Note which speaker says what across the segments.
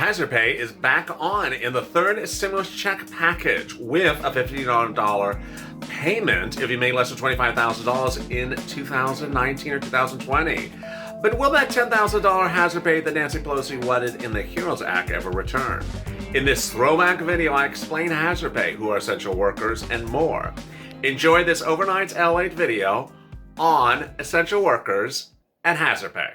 Speaker 1: Hazard Pay is back on in the third stimulus check package with a $50 payment if you made less than $25,000 in 2019 or 2020. But will that $10,000 hazard pay that Nancy Pelosi wanted in the HEROES Act ever return? In this throwback video, I explain hazard pay, who are essential workers, and more. Enjoy this overnight LATE video on essential workers and hazard pay.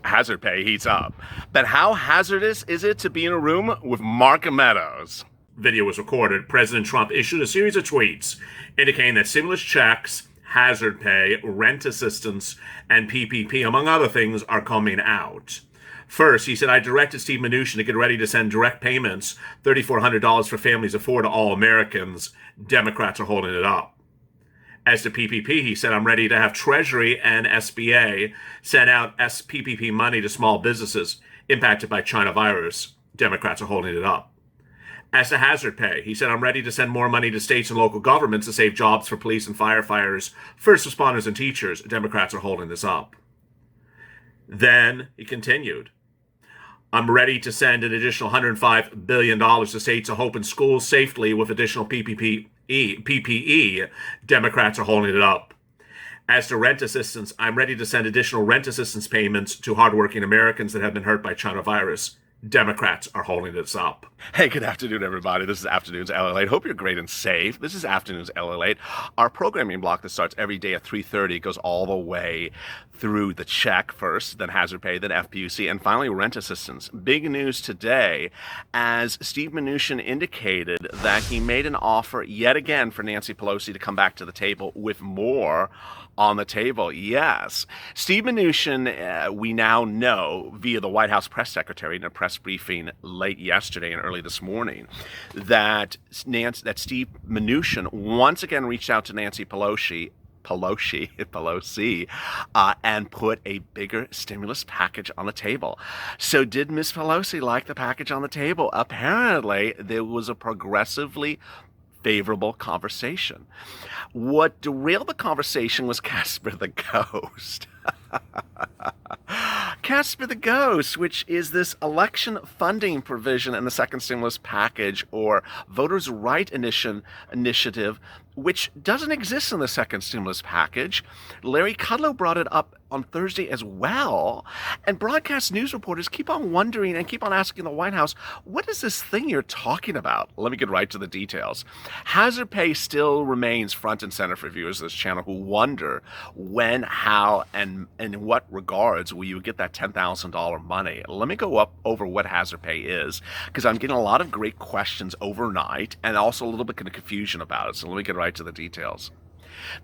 Speaker 1: Hazard pay heats up. But how hazardous is it to be in a room with Mark Meadows? Video was recorded. President Trump issued a series of tweets indicating that stimulus checks, hazard pay, rent assistance, and PPP, among other things, are coming out. First, he said, I directed Steve Mnuchin to get ready to send direct payments, $3,400 for families of 4 to all Americans. Democrats are holding it up. As to PPP, he said, I'm ready to have Treasury and SBA send out PPP money to small businesses impacted by China virus. Democrats are holding it up. As to hazard pay, he said, I'm ready to send more money to states and local governments to save jobs for police and firefighters, first responders, and teachers. Democrats are holding this up. Then he continued, I'm ready to send an additional $105 billion to states to open schools safely with additional PPE. Democrats are holding it up. As to rent assistance, I'm ready to send additional rent assistance payments to hardworking Americans that have been hurt by China virus. Democrats are holding this up. Hey, good afternoon, everybody. This is Afternoons LATE. Hope you're great and safe. This is Afternoons LATE. Our programming block that starts every day at 3:30 goes all the way through the check first, then hazard pay, then FPUC, and finally rent assistance. Big news today as Steve Mnuchin indicated that he made an offer yet again for Nancy Pelosi to come back to the table with more on the table. Yes. Steve Mnuchin, we now know via the White House press secretary in a press briefing late yesterday and early this morning that Steve Mnuchin once again reached out to Nancy Pelosi, and put a bigger stimulus package on the table. So did Miss Pelosi like the package on the table? Apparently, there was a progressively favorable conversation. What derailed the conversation was Casper the Ghost. Casper the Ghost, which is this election funding provision in the second stimulus package or voters' right initiative, which doesn't exist in the second stimulus package. Larry Kudlow brought it up on Thursday as well. And broadcast news reporters keep on wondering and keep on asking the White House, what is this thing you're talking about? Let me get right to the details. Hazard pay still remains front and center for viewers of this channel who wonder when, how, and in what regards will you get that $10,000 money. Let me go over what hazard pay is, because I'm getting a lot of great questions overnight and also a little bit of confusion about it. So let me get right to the details.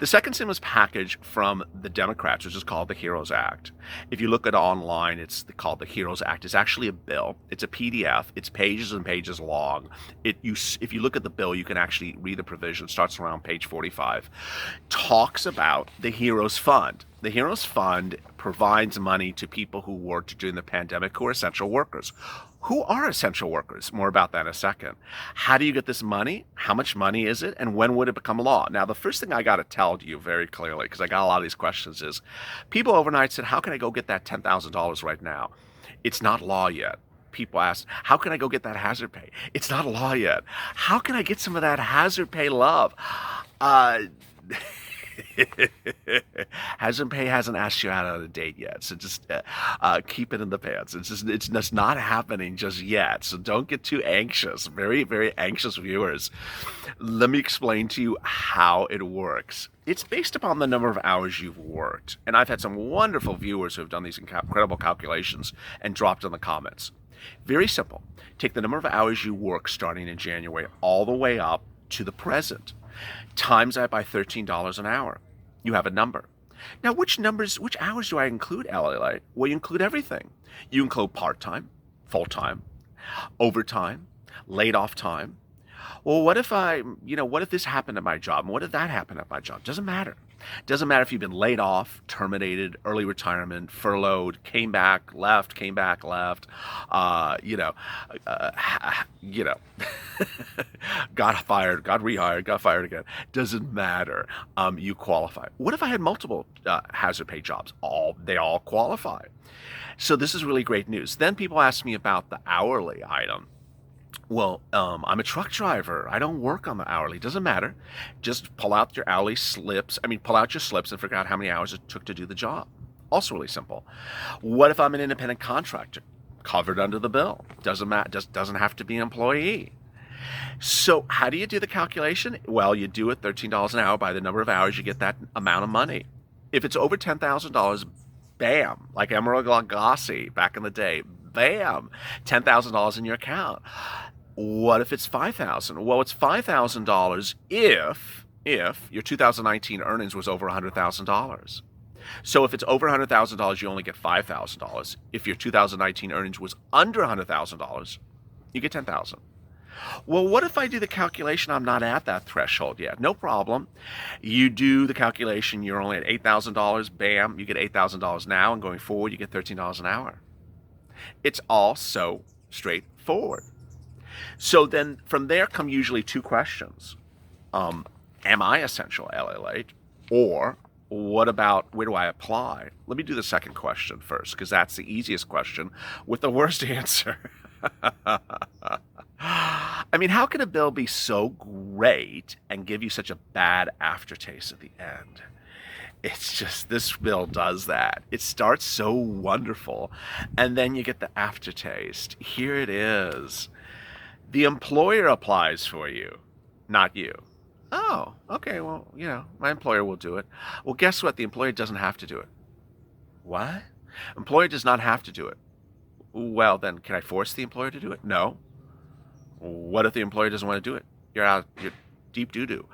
Speaker 1: The second stimulus package from the Democrats, which is called the HEROES Act. If you look at it online, it's called the HEROES Act. It's actually a bill. It's a PDF. It's pages and pages long. If you look at the bill, you can actually read the provision. It starts around page 45. Talks about the HEROES Fund. The HEROES Fund provides money to people who worked during the pandemic who are essential workers. Who are essential workers? More about that in a second. How do you get this money? How much money is it? And when would it become law? Now, the first thing I got to tell you very clearly, because I got a lot of these questions, is people overnight said, how can I go get that $10,000 right now? It's not law yet. People ask, how can I go get that hazard pay? It's not law yet. How can I get some of that hazard pay love? Hazard pay hasn't asked you out on a date yet, so just keep it in the pants. It's just not happening just yet, so don't get too anxious. Very, very anxious viewers. Let me explain to you how it works. It's based upon the number of hours you've worked, and I've had some wonderful viewers who have done these incredible calculations and dropped in the comments. Very simple. Take the number of hours you work starting in January all the way up to the present. Times that by $13 an hour. You have a number. Now, which hours do I include, LALATE? Well, you include everything. You include part-time, full-time, overtime, laid off time. Well, what if this happened at my job? And what if that happened at my job? Doesn't matter. Doesn't matter if you've been laid off, terminated, early retirement, furloughed, came back, left, uh, you know, uh, you know, got fired, got rehired, got fired again. Doesn't matter. You qualify. What if I had multiple hazard pay jobs? They all qualify. So this is really great news. Then people ask me about the hourly item. Well, I'm a truck driver. I don't work on the hourly. Doesn't matter. Just pull out your hourly slips. Pull out your slips and figure out how many hours it took to do the job. Also really simple. What if I'm an independent contractor? Covered under the bill. Doesn't matter. Just doesn't have to be an employee. So how do you do the calculation? Well, you do it $13 an hour by the number of hours. You get that amount of money. If it's over $10,000, bam, like Emerald Lagasse back in the day, bam, $10,000 in your account. What if it's $5,000? Well, it's $5,000 if your 2019 earnings was over $100,000. So if it's over $100,000, you only get $5,000. If your 2019 earnings was under $100,000, you get $10,000. Well, what if I do the calculation? I'm not at that threshold yet. No problem. You do the calculation. You're only at $8,000. Bam, you get $8,000 now, and going forward, you get $13 an hour. It's all so straightforward. So then from there come usually two questions. Am I essential LA? Or what about where do I apply? Let me do the second question first, because that's the easiest question with the worst answer. How can a bill be so great and give you such a bad aftertaste at the end? It's just, this bill does that. It starts so wonderful, and then you get the aftertaste. Here it is. The employer applies for you, not you. Oh, okay, well, my employer will do it. Well, guess what? The employer doesn't have to do it. What? Employer does not have to do it. Well, then, can I force the employer to do it? No. What if the employer doesn't want to do it? You're deep doo-doo.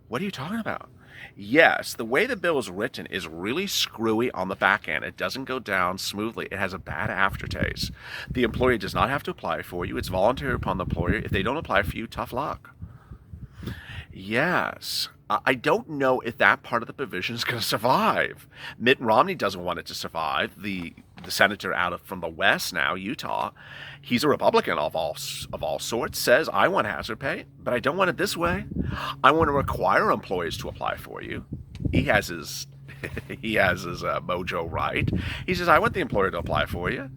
Speaker 1: What are you talking about? Yes, the way the bill is written is really screwy on the back end. It doesn't go down smoothly. It has a bad aftertaste. The employer does not have to apply for you. It's voluntary upon the employer. If they don't apply for you, tough luck. Yes. I don't know if that part of the provision is going to survive. Mitt Romney doesn't want it to survive. The senator from the West now, Utah, he's a Republican of all sorts, says, I want hazard pay, but I don't want it this way. I want to require employees to apply for you. He has his mojo right. He says, I want the employer to apply for you,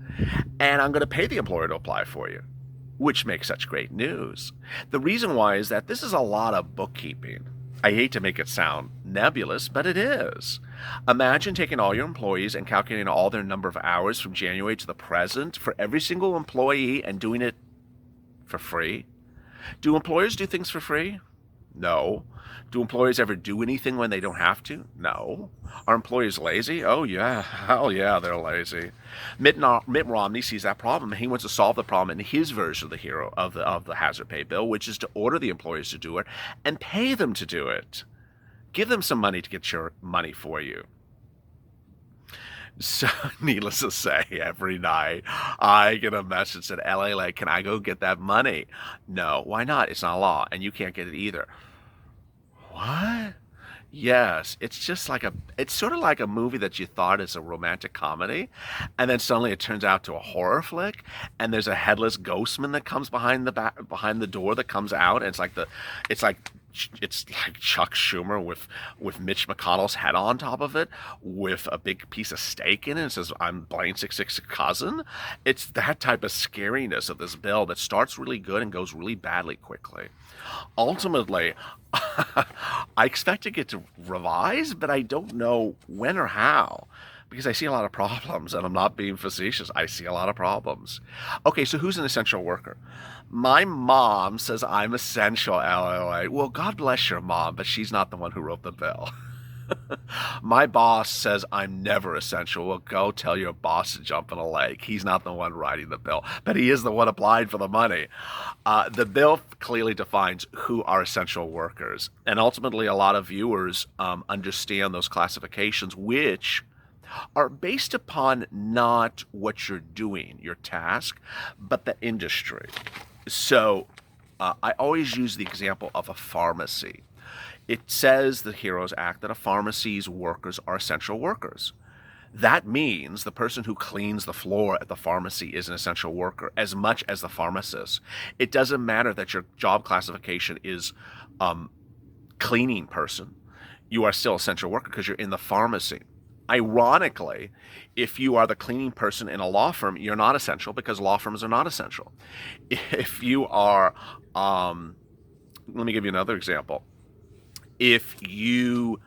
Speaker 1: and I'm going to pay the employer to apply for you, which makes such great news. The reason why is that this is a lot of bookkeeping. I hate to make it sound nebulous, but it is. Imagine taking all your employees and calculating all their number of hours from January to the present for every single employee and doing it for free. Do employers do things for free? No. Do employers ever do anything when they don't have to? No. Are employers lazy? Oh yeah, hell yeah, they're lazy. Mitt Romney sees that problem, and he wants to solve the problem in his version of the hazard pay bill, which is to order the employers to do it and pay them to do it. Give them some money to get your money for you. So, needless to say, every night I get a message that LA, can I go get that money? No, why not? It's not law, and you can't get it either. What? Yes, it's sort of like a movie that you thought is a romantic comedy, and then suddenly it turns out to a horror flick, and there's a headless ghostman that comes behind the door that comes out, and it's like Chuck Schumer with Mitch McConnell's head on top of it, with a big piece of steak in it, and says, I'm Blaine 66's cousin. It's that type of scariness of this bill that starts really good and goes really badly quickly. Ultimately, I expect to get to revise, but I don't know when or how, because I see a lot of problems, and I'm not being facetious. I see a lot of problems. Okay, so who's an essential worker? My mom says I'm essential, LLA. Well, God bless your mom, but she's not the one who wrote the bill. My boss says I'm never essential. Well, go tell your boss to jump in a lake. He's not the one writing the bill, but he is the one applying for the money. The bill clearly defines who are essential workers, and ultimately a lot of viewers understand those classifications, which are based upon not what you're doing, your task, but the industry. So I always use the example of a pharmacy. It says the HEROES Act that a pharmacy's workers are essential workers. That means the person who cleans the floor at the pharmacy is an essential worker as much as the pharmacist. It doesn't matter that your job classification is cleaning person. You are still essential worker because you're in the pharmacy. Ironically, if you are the cleaning person in a law firm, you're not essential because law firms are not essential. If you are, let me give you another example. If you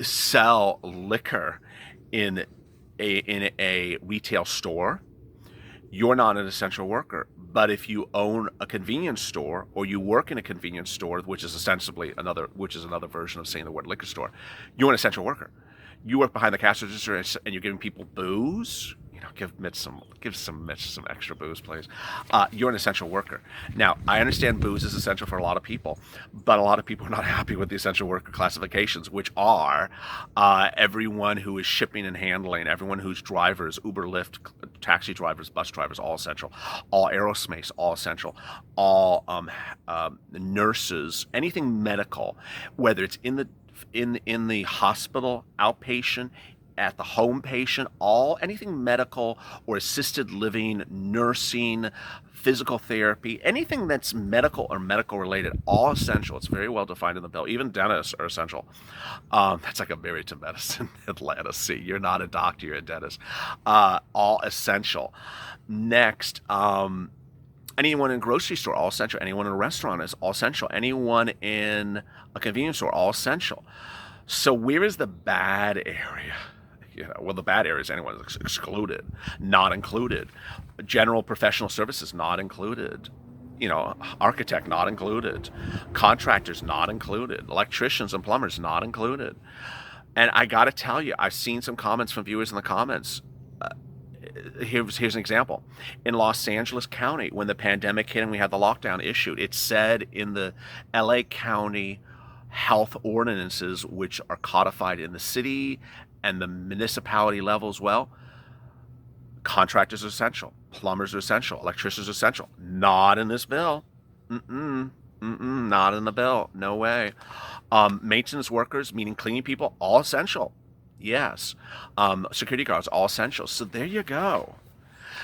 Speaker 1: sell liquor in a retail store, you're not an essential worker. But if you own a convenience store or you work in a convenience store, which is another version of saying the word liquor store, you're an essential worker. You work behind the cash register and you're giving people booze. Give some Mitch some extra booze, please. You're an essential worker. Now, I understand booze is essential for a lot of people, but a lot of people are not happy with the essential worker classifications, which are everyone who is shipping and handling, everyone who's drivers, Uber, Lyft, taxi drivers, bus drivers, all essential. All aerospace, all essential. All nurses, anything medical, whether it's in the hospital, outpatient, at the home patient, anything medical or assisted living, nursing, physical therapy, anything that's medical or medical related, all essential. It's very well defined in the bill. Even dentists are essential. That's like a married to medicine Atlanta. See, you're not a doctor, you're a dentist. All essential. Next, anyone in a grocery store, all essential. Anyone in a restaurant is all essential. Anyone in a convenience store, all essential. So where is the bad area? Well, the bad area is anyone excluded, not included. General professional services, not included. Architect, not included. Contractors, not included. Electricians and plumbers, not included. And I got to tell you, I've seen some comments from viewers in the comments. Here's an example. In Los Angeles County, when the pandemic hit and we had the lockdown issued, it said in the LA County health ordinances, which are codified in the city and the municipality level as well, contractors are essential, plumbers are essential, electricians are essential. Not in this bill. Not in the bill. No way. Maintenance workers, meaning cleaning people, all essential. Yes. Security guards, all essential. So there you go.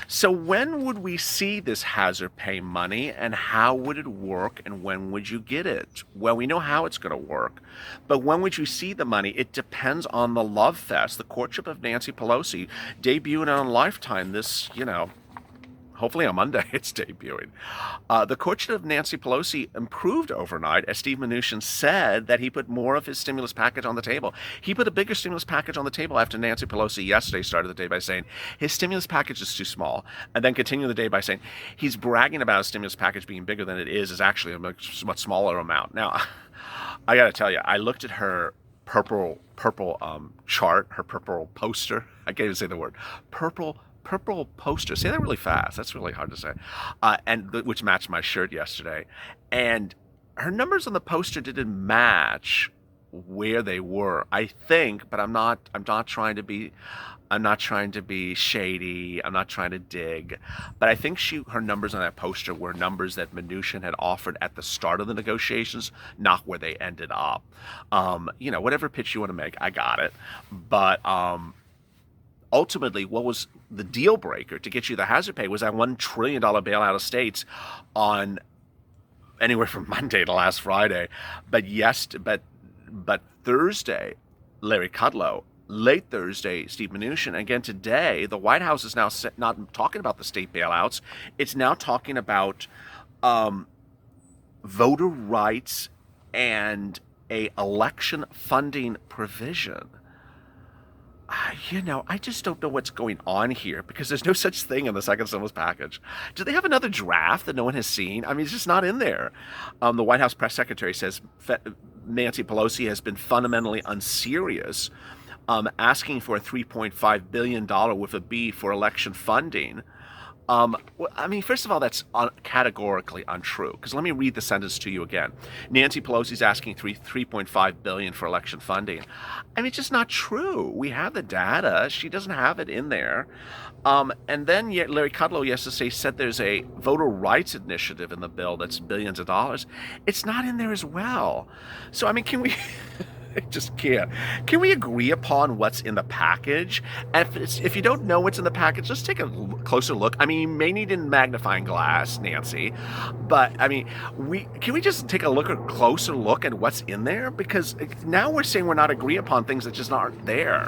Speaker 1: So when would we see this hazard pay money, and how would it work, and when would you get it? Well, we know how it's going to work, but when would you see the money? It depends on the love fest, the courtship of Nancy Pelosi, debuting on Lifetime this, hopefully on Monday it's debuting. The courtship of Nancy Pelosi improved overnight, as Steve Mnuchin said that he put more of his stimulus package on the table. He put a bigger stimulus package on the table after Nancy Pelosi yesterday started the day by saying his stimulus package is too small, and then continued the day by saying he's bragging about his stimulus package being bigger than it is actually a much smaller amount. Now, I got to tell you, I looked at her purple chart, her purple poster. I can't even say the word. Purple poster. Say that really fast. That's really hard to say. Which matched my shirt yesterday. And her numbers on the poster didn't match where they were, I think, but I'm not trying to be shady. I'm not trying to dig. But I think her numbers on that poster were numbers that Mnuchin had offered at the start of the negotiations, not where they ended up. Whatever pitch you want to make, I got it. But ultimately, what was the deal breaker to get you the hazard pay was that $1 trillion bailout of states on anywhere from Monday to last Friday. But Thursday, Larry Kudlow, late Thursday, Steve Mnuchin. Again, today, the White House is now not talking about the state bailouts. It's now talking about voter rights and a election funding provision. I just don't know what's going on here, because there's no such thing in the second stimulus package. Do they have another draft that no one has seen? I mean, it's just not in there. The White House press secretary says Nancy Pelosi has been fundamentally unserious, asking for a $3.5 billion with a B for election funding. Well, I mean, first of all, that's categorically untrue. Because let me read the sentence to you again. Nancy Pelosi's asking 3.5 billion for election funding. I mean, it's just not true. We have the data. She doesn't have it in there. And then yet Larry Kudlow yesterday said there's a voter rights initiative in the bill that's billions of dollars. It's not in there as well. So I mean, can we? I just can't. Can we agree upon what's in the package? And if you don't know what's in the package, just take a closer look. I mean, you may need a magnifying glass, Nancy, but I mean, can we just take a closer look at what's in there? Because now we're saying we're not agreeing upon things that just aren't there,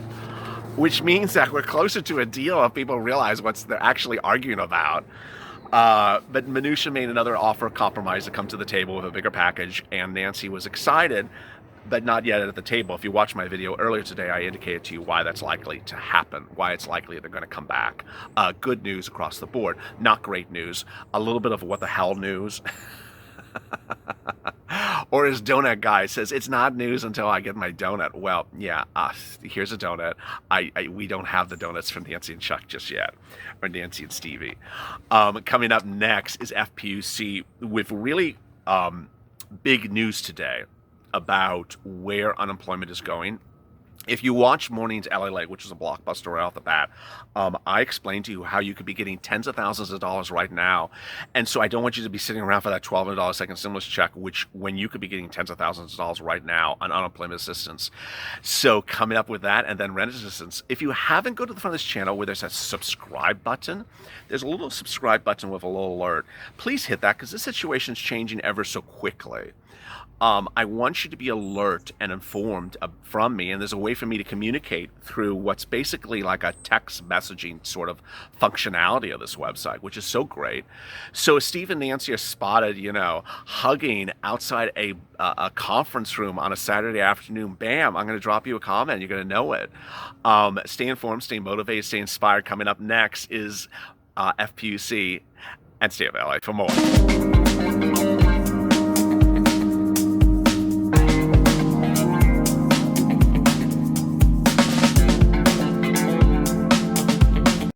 Speaker 1: which means that we're closer to a deal if people realize what they're actually arguing about. But Mnuchin made another offer of compromise to come to the table with a bigger package, and Nancy was excited, but not yet at the table. If you watched my video earlier today, I indicated to you why that's likely to happen, why it's likely they're going to come back. Good news across the board, not great news. A little bit of what the hell news. Or as Donut Guy says, it's not news until I get my donut. Well, yeah, here's a donut. We don't have the donuts from Nancy and Chuck just yet, or Nancy and Stevie. Coming up next is FPUC with really big news today about where unemployment is going. If you watch Mornings LALATE, which is a blockbuster right off the bat, I explained to you how you could be getting tens of thousands of dollars right now. And so I don't want you to be sitting around for that $1,200 second stimulus check, when you could be getting tens of thousands of dollars right now on unemployment assistance. So coming up with that, and then rent assistance. If you haven't, go to the front of this channel where there's a subscribe button. There's a little subscribe button with a little alert. Please hit that, because this situation is changing ever so quickly. I want you to be alert and informed from me, and there's a way for me to communicate through what's basically like a text messaging sort of functionality of this website, which is so great. So Steve and Nancy are spotted, hugging outside a conference room on a Saturday afternoon. Bam, I'm going to drop you a comment. You're going to know it. Stay informed, stay motivated, stay inspired. Coming up next is FPUC, and stay available for more.